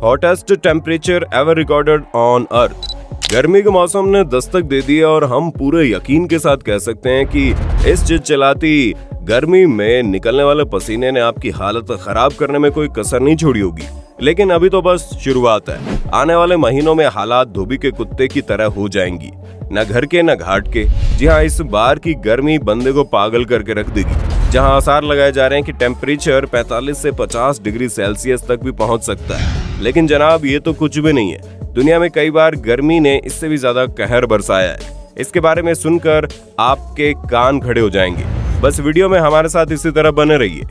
Hottest temperature ever recorded on earth. गर्मी के मौसम ने दस्तक दे दी और हम पूरे यकीन के साथ कह सकते हैं कि इस चिलचिलाती गर्मी में निकलने वाले पसीने ने आपकी हालत खराब करने में कोई कसर नहीं छोड़ी होगी। लेकिन अभी तो बस शुरुआत है। आने वाले महीनों में हालात धोबी के कुत्ते की तरह हो जाएंगी, न घर के न घाट के। जी हाँ, इस बार की गर्मी बंदे को पागल करके रख देगी। जहां आसार लगाए जा रहे हैं कि टेम्परेचर 45 से 50 डिग्री सेल्सियस तक भी पहुंच सकता है। लेकिन जनाब, ये तो कुछ भी नहीं है। दुनिया में कई बार गर्मी ने इससे भी ज्यादा कहर बरसाया है। इसके बारे में सुनकर आपके कान खड़े हो जाएंगे। बस वीडियो में हमारे साथ इसी तरह बने रहिए।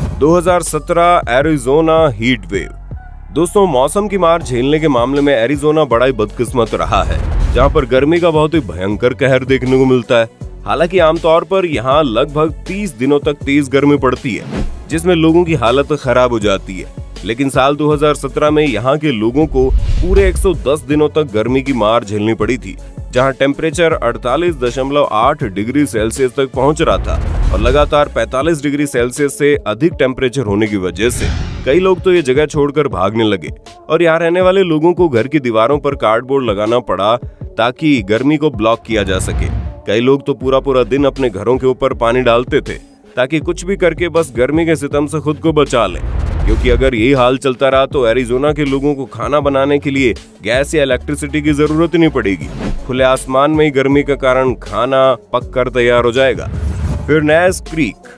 – 2017 एरिज़ोना हीट वेव। दोस्तों, मौसम की मार झेलने के मामले में एरिज़ोना बड़ा ही बदकिस्मत रहा है, जहां पर गर्मी का बहुत ही भयंकर कहर देखने को मिलता है। हालांकि आमतौर पर यहां लगभग 30 दिनों तक तेज गर्मी पड़ती है, जिसमें लोगों की हालत खराब हो जाती है। लेकिन साल 2017 में यहाँ के लोगों को पूरे 110 दिनों तक गर्मी की मार झेलनी पड़ी थी, जहाँ टेम्परेचर 48.8 डिग्री सेल्सियस तक पहुँच रहा था। और लगातार 45 डिग्री सेल्सियस से अधिक टेम्परेचर होने की वजह से कई लोग तो ये जगह छोड़कर भागने लगे और यहाँ रहने वाले लोगों को घर की दीवारों पर कार्डबोर्ड लगाना पड़ा ताकि गर्मी को ब्लॉक किया जा सके। कई लोग तो पूरा दिन अपने घरों के ऊपर पानी डालते थे ताकि कुछ भी करके बस गर्मी के सितम से खुद को बचा लें, क्योंकि अगर यही हाल चलता रहा तो एरिज़ोना के लोगों को खाना बनाने के लिए गैस या इलेक्ट्रिसिटी की जरूरत नहीं पड़ेगी। खुले आसमान में ही गर्मी के कारण खाना पककर तैयार हो जाएगा। फिर नैस क्रीक।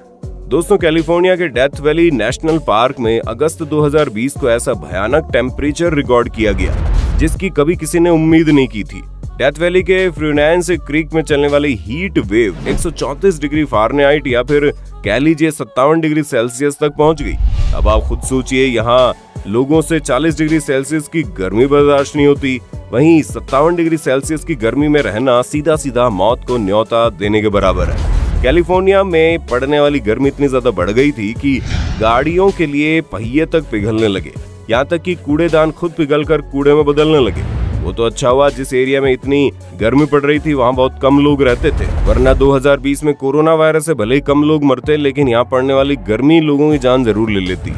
दोस्तों, कैलिफोर्निया के डेथ वैली नेशनल पार्क में अगस्त 2020 को ऐसा भयानक टेम्परेचर रिकॉर्ड किया गया जिसकी कभी किसी ने उम्मीद नहीं की थी। डेथ वैली के फ्यूनेंस क्रीक में चलने वाली हीट वेव 134 डिग्री फ़ारेनहाइट या फिर कह लीजिए 57 डिग्री सेल्सियस तक पहुंच गई। अब आप खुद सोचिए, यहाँ लोगों से 40 डिग्री सेल्सियस की गर्मी बर्दाश्त नहीं होती, वहीं 57 डिग्री सेल्सियस की गर्मी में रहना सीधा सीधा मौत को न्योता देने के बराबर है। कैलिफोर्निया में पड़ने वाली गर्मी इतनी ज्यादा बढ़ गई थी कि गाड़ियों के लिए पहिए तक पिघलने लगे, यहाँ तक कि कूड़ेदान खुद पिघलकर कूड़े में बदलने लगे। वो तो अच्छा हुआ जिस एरिया में इतनी गर्मी पड़ रही थी वहाँ बहुत कम लोग रहते थे, वरना 2020 में कोरोना वायरस से भले ही कम लोग मरते, लेकिन यहाँ पड़ने वाली गर्मी लोगों की जान जरूर ले लेती।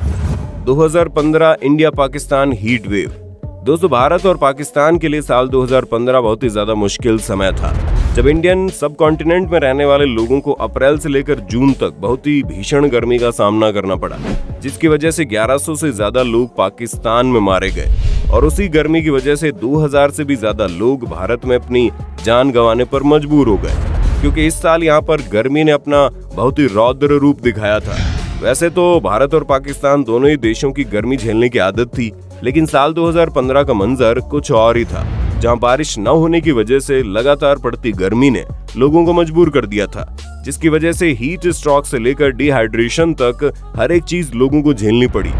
2015 इंडिया पाकिस्तान हीट वेव। दोस्तों, भारत और पाकिस्तान के लिए साल 2015 बहुत ही ज्यादा मुश्किल समय था, जब इंडियन सब कॉन्टिनेंट में रहने वाले लोगों को अप्रैल से लेकर जून तक बहुत ही भीषण गर्मी का सामना करना पड़ा, जिसकी वजह से 1100 से ज्यादा लोग पाकिस्तान में मारे गए और उसी गर्मी की वजह से 2000 से भी ज्यादा लोग भारत में अपनी जान गंवाने पर मजबूर हो गए, क्योंकि इस साल यहाँ पर गर्मी ने अपना बहुत ही रौद्र रूप दिखाया था। वैसे तो भारत और पाकिस्तान दोनों ही देशों की गर्मी झेलने की आदत थी, लेकिन साल 2015 का मंजर कुछ और ही था, जहां बारिश न होने की वजह से लगातार पड़ती गर्मी ने लोगों को मजबूर कर दिया था, जिसकी वजह से हीट स्ट्रोक से लेकर डिहाइड्रेशन तक हर एक चीज लोगों को झेलनी पड़ी।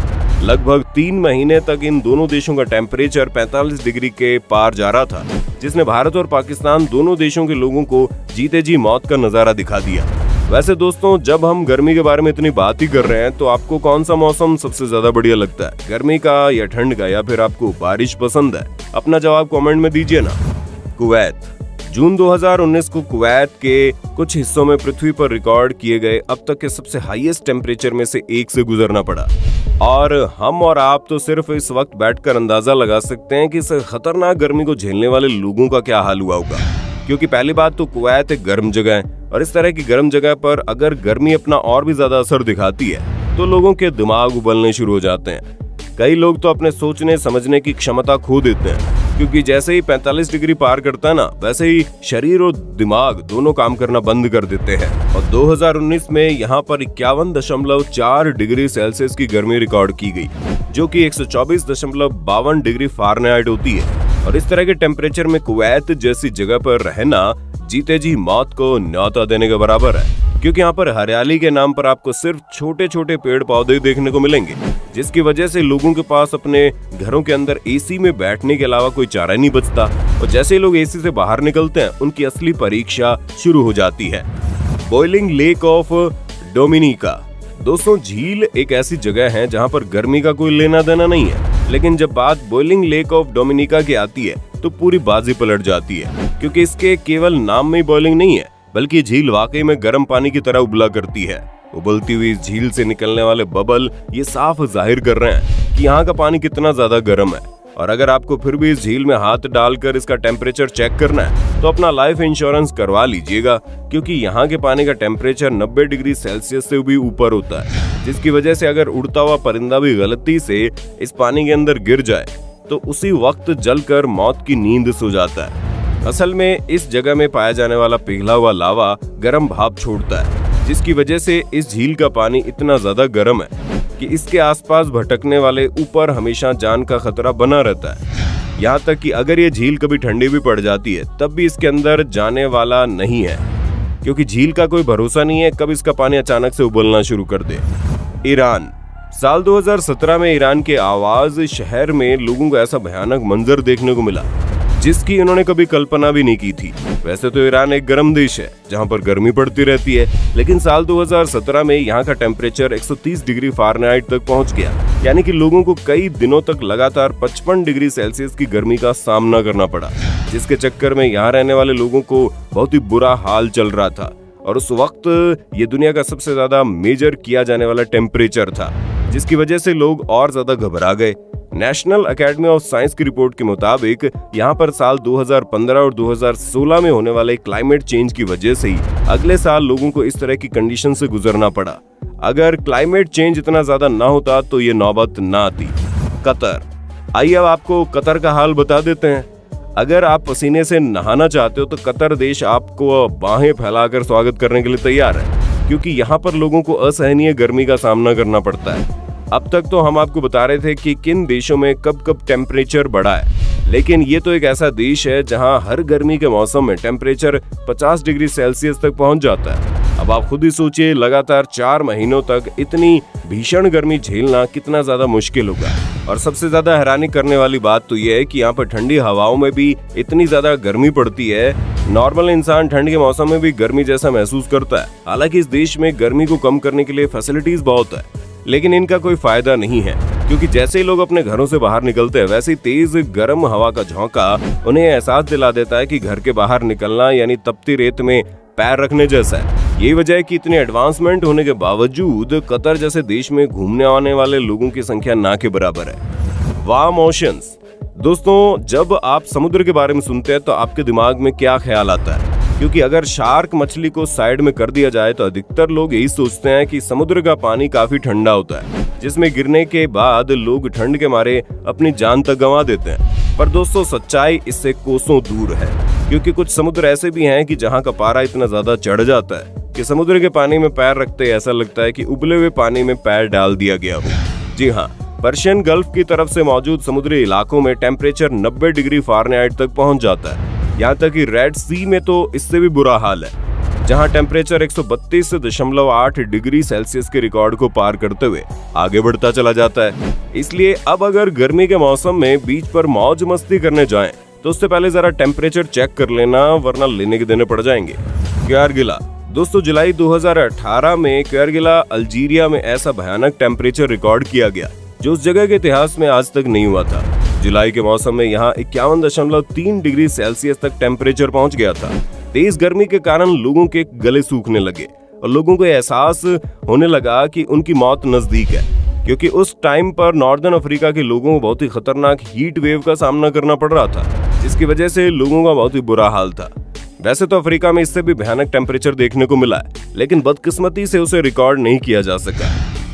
लगभग 3 महीने तक इन दोनों देशों का टेम्परेचर 45 डिग्री के पार जा रहा था, जिसने भारत और पाकिस्तान दोनों देशों के लोगों को जीते जी मौत का नजारा दिखा दिया। वैसे दोस्तों, जब हम गर्मी के बारे में इतनी बात ही कर रहे हैं तो आपको कौन सा मौसम सबसे ज्यादा बढ़िया लगता है, गर्मी का या ठंड का, या फिर आपको बारिश पसंद है? अपना जवाब कमेंट में दीजिए ना। कुवैत। जून 2019 को कुवैत के कुछ हिस्सों में पृथ्वी पर रिकॉर्ड किए गए अब तक के सबसे हाईएस्ट टेम्परेचर में से एक से गुजरना पड़ा, और हम और आप तो सिर्फ इस वक्त बैठकर अंदाजा लगा सकते हैं कि इस खतरनाक गर्मी को झेलने वाले लोगों का क्या हाल हुआ होगा। क्योंकि पहली बात तो कुवैत एक गर्म जगह है, और इस तरह की गर्म जगह पर अगर गर्मी अपना और भी ज्यादा असर दिखाती है तो लोगों के दिमाग उबलने शुरू हो जाते हैं। कई लोग तो अपने सोचने समझने की क्षमता खो देते हैं, क्योंकि जैसे ही 45 डिग्री पार करता है ना, वैसे ही शरीर और दिमाग दोनों काम करना बंद कर देते हैं। और 2019 में यहाँ पर 51.4 डिग्री सेल्सियस की गर्मी रिकॉर्ड की गई, जो कि 124.52 डिग्री फ़ारेनहाइट होती है। और इस तरह के टेम्परेचर में कुवैत जैसी जगह पर रहना जीते जी मौत को न्योता देने के बराबर है, क्योंकि यहाँ पर हरियाली के नाम पर आपको सिर्फ छोटे छोटे पेड़ पौधे देखने को मिलेंगे, जिसकी वजह से लोगों के पास अपने घरों के अंदर एसी में बैठने के अलावा कोई चारा नहीं बचता। और जैसे ही लोग एसी से बाहर निकलते हैं, उनकी असली परीक्षा शुरू हो जाती है। Boiling lake of Dominica. दोस्तों, झील एक ऐसी जगह है जहाँ पर गर्मी का कोई लेना देना नहीं है, लेकिन जब बात बॉइलिंग लेक ऑफ डोमिनिका की आती है तो पूरी बाजी पलट जाती है, क्योंकि इसके केवल नाम में ही बॉइलिंग नहीं है, बल्कि झील वाकई में गर्म पानी की तरह उबला करती है। उबलती हुई इस झील से निकलने वाले बबल ये साफ जाहिर कर रहे हैं कि यहाँ का पानी कितना ज्यादा गर्म है। और अगर आपको फिर भी इस झील में हाथ डालकर इसका टेम्परेचर चेक करना है तो अपना लाइफ इंश्योरेंस करवा लीजिएगा, क्योंकि यहाँ के पानी का टेम्परेचर 90 डिग्री सेल्सियस से भी ऊपर होता है, जिसकी वजह से अगर उड़ता हुआ परिंदा भी गलती से इस पानी के अंदर गिर जाए तो उसी वक्त जलकर मौत की नींद सो जाता है। असल में इस जगह में पाया जाने वाला पिघला हुआ लावा गर्म भाप छोड़ता है, जिसकी वजह से इस झील का पानी इतना ज्यादा गर्म है कि इसके आसपास भटकने वाले ऊपर हमेशा जान का खतरा बना रहता है। यहाँ तक कि अगर ये झील कभी ठंडी भी पड़ जाती है तब भी इसके अंदर जाने वाला नहीं है, क्योंकि झील का कोई भरोसा नहीं है कब इसका पानी अचानक से उबलना शुरू कर दे। ईरान। साल 2017 में ईरान के आवाज शहर में लोगों को ऐसा भयानक मंजर देखने को मिला जिसकी उन्होंने कभी कल्पना भी नहीं की थी। वैसे तो ईरान एक गर्म देश है जहां पर गर्मी पड़ती रहती है, लेकिन साल 2017 में यहां का टेम्परेचर 130 डिग्री फ़ारेनहाइट तक पहुंच गया, यानी कि लोगों को कई दिनों तक लगातार 55 डिग्री सेल्सियस की गर्मी का सामना करना पड़ा, जिसके चक्कर में यहाँ रहने वाले लोगों को बहुत ही बुरा हाल चल रहा था। और उस वक्त ये दुनिया का सबसे ज्यादा मेजर किया जाने वाला टेम्परेचर था, जिसकी वजह से लोग और ज्यादा घबरा गए। नेशनल एकेडमी ऑफ साइंस की रिपोर्ट के मुताबिक यहाँ पर साल 2015 और 2016 में होने वाले क्लाइमेट चेंज की वजह से ही अगले साल लोगों को इस तरह की कंडीशन से गुजरना पड़ा। अगर क्लाइमेट चेंज इतना ज्यादा ना होता तो ये नौबत ना आती। कतर। आइए अब आपको कतर का हाल बता देते हैं। अगर आप पसीने से नहाना चाहते हो तो कतर देश आपको बाहें फैलाकर स्वागत करने के लिए तैयार है, क्योंकि यहाँ पर लोगों को असहनीय गर्मी का सामना करना पड़ता है। अब तक तो हम आपको बता रहे थे कि किन देशों में कब कब टेम्परेचर बढ़ा है, लेकिन ये तो एक ऐसा देश है जहां हर गर्मी के मौसम में टेम्परेचर 50 डिग्री सेल्सियस तक पहुंच जाता है। अब आप खुद ही सोचिए, लगातार 4 महीनों तक इतनी भीषण गर्मी झेलना कितना ज्यादा मुश्किल होगा। और सबसे ज्यादा हैरानी करने वाली बात तो ये है कि यहाँ पर ठंडी हवाओं में भी इतनी ज्यादा गर्मी पड़ती है। नॉर्मल इंसान ठंड के मौसम में भी गर्मी जैसा महसूस करता है। हालांकि इस देश में गर्मी को कम करने के लिए फैसिलिटीज बहुत है, लेकिन इनका कोई फायदा नहीं है, क्योंकि जैसे ही लोग अपने घरों से बाहर निकलते हैं वैसे ही तेज गर्म हवा का झोंका उन्हें एहसास दिला देता है कि घर के बाहर निकलना यानी तपती रेत में पैर रखने जैसा है। यही वजह है कि इतनी एडवांसमेंट होने के बावजूद कतर जैसे देश में घूमने आने वाले लोगों की संख्या ना के बराबर है। Warm oceans. दोस्तों, जब आप समुद्र के बारे में सुनते हैं तो आपके दिमाग में क्या ख्याल आता है? क्योंकि अगर शार्क मछली को साइड में कर दिया जाए तो अधिकतर लोग यही सोचते हैं कि समुद्र का पानी काफी ठंडा होता है, जिसमें गिरने के बाद लोग ठंड के मारे अपनी जान तक गंवा देते हैं। पर दोस्तों, सच्चाई इससे कोसों दूर है, क्योंकि कुछ समुद्र ऐसे भी हैं कि जहां का पारा इतना ज्यादा चढ़ जाता है कि समुद्र के पानी में पैर रखते ऐसा लगता है कि उबले हुए पानी में पैर डाल दिया गया हो। जी हाँ, पर्शियन गल्फ की तरफ से मौजूद समुद्री इलाकों में टेम्परेचर 90 डिग्री फ़ारेनहाइट तक पहुंच जाता है। यहाँ तक कि रेड सी में तो इससे भी बुरा हाल है, जहां टेम्परेचर 132.8 डिग्री सेल्सियस के रिकॉर्ड को पार करते हुए आगे बढ़ता चला जाता है। इसलिए अब अगर गर्मी के मौसम में बीच पर मौज मस्ती करने जाएं तो उससे पहले जरा टेम्परेचर चेक कर लेना, वरना लेने के देने पड़ जाएंगे। क्यारगिला। दोस्तों, जुलाई 2018 में क्यारगिला अल्जीरिया में ऐसा भयानक टेम्परेचर रिकॉर्ड किया गया जो उस जगह के इतिहास में आज तक नहीं हुआ था। जुलाई के मौसम में यहाँ 51.3 डिग्री सेल्सियस तक टेम्परेचर पहुंच गया था। तेज गर्मी के कारण लोगों के गले सूखने लगे और लोगों को एहसास होने लगा कि उनकी मौत नजदीक है, क्योंकि उस टाइम पर नॉर्दर्न अफ्रीका के लोगों को बहुत ही खतरनाक हीट वेव का सामना करना पड़ रहा था, जिसकी वजह से लोगों का बहुत ही बुरा हाल था। वैसे तो अफ्रीका में इससे भी भयानक टेम्परेचर देखने को मिला है, लेकिन बदकिस्मती से उसे रिकॉर्ड नहीं किया जा सका।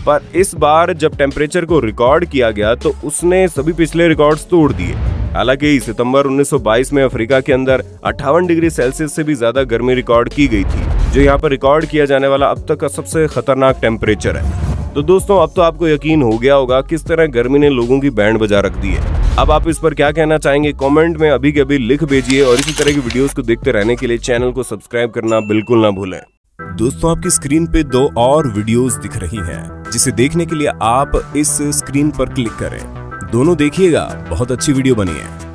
पर इस बार जब टेम्परेचर को रिकॉर्ड किया गया तो उसने सभी पिछले रिकॉर्ड्स तोड़ दिए। हालांकि सितंबर 1922 में अफ्रीका के अंदर 58 डिग्री सेल्सियस से भी ज्यादा गर्मी रिकॉर्ड की गई थी, जो यहाँ पर रिकॉर्ड किया जाने वाला अब तक का सबसे खतरनाक टेम्परेचर है। तो दोस्तों, अब तो आपको यकीन हो गया होगा किस तरह गर्मी ने लोगों की बैंड बजा रख दी है। अब आप इस पर क्या कहना चाहेंगे कमेंट में अभी के अभी लिख भेजिए, और इसी तरह की वीडियोस को देखते रहने के लिए चैनल को सब्सक्राइब करना बिल्कुल ना भूलें। दोस्तों, आपकी स्क्रीन पे 2 और वीडियोस दिख रही हैं, जिसे देखने के लिए आप इस स्क्रीन पर क्लिक करें। दोनों देखिएगा, बहुत अच्छी वीडियो बनी है।